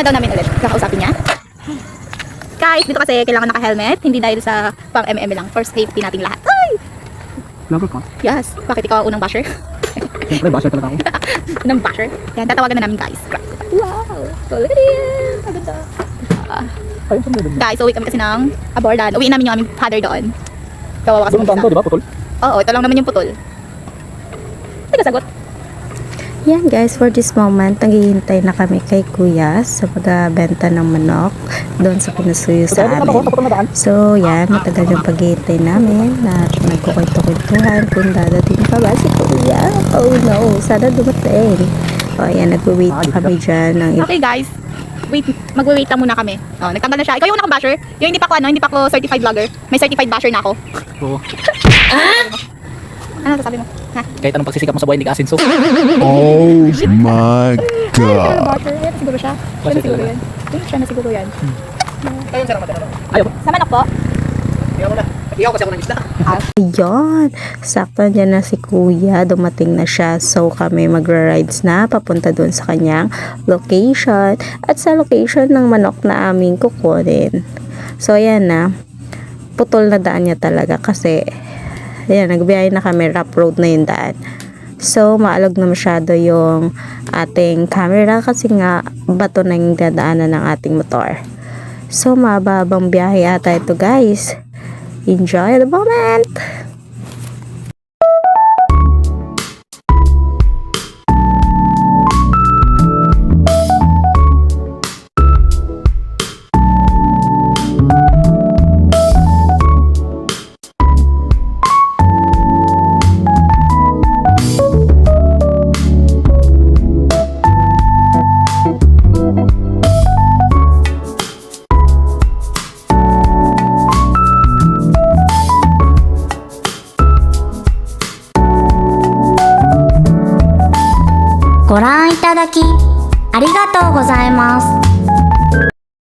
daw namin ulit. Kakausapin niya. Guys, dito kasi kailangan naka-helmet. Hindi dahil sa pang MM lang. For safety nating lahat. Ay! Vlogger ka? Yes. Bakit ikaw ang unang basher? Siyempre, basher talaga ako. Unang basher? Yan, tatawagan na namin guys. Wow! So, look at this! Ang ganda. Ayun, saan meron? Guys, uwi kami kasi ng Abordan. Uwi namin yung aming father doon. Kawawa kasi Doon ang daan to, di ba? Putol? Oo, ito lang naman yung putol. Teka, sagot. Yan guys, for this moment, naghihintay na kami kay Kuya sa pagbenta ng manok doon sa pinasuyo sa amin. So yan, matagal yung paghihintay namin at nagkukwento-kwentuhan kung dadating pa ba si Kuya. Oh no, sana dumating. O yan, nag-wait kami dyan ng Okay guys, wait, mag-wait muna kami. Oh, nagtanggal na siya. Ikaw yung unang basher. Yung hindi pa ako hindi pa ako certified vlogger. May certified basher na ako. Oo. Ano sasabi mo? Ha? Kahit anong pagsisikap mo sa buhay, hindi ka asinso. Oh my Ano god. basher? Ayan na siguro siya. Siya na siguro yan. Siya na siguro yan. Ayun, sarang matanong. Ayaw. Sa manok po? Ayaw mo na. Iyaw kasi ako ng isda. Ayun, sakto dyan na si Kuya, dumating na siya. So kami magra-rides na papunta doon sa kanyang location at sa location ng manok na aming kukunin. So ayan na, putol na daan niya talaga kasi ayan, nagbiyahe na kami, rough road na yung daan. So maalog na masyado yung ating camera kasi nga bato na yung dadaanan ng ating motor. So mababang biyahe ata ito guys. Enjoy the moment!ご覧いただきありがとうございます。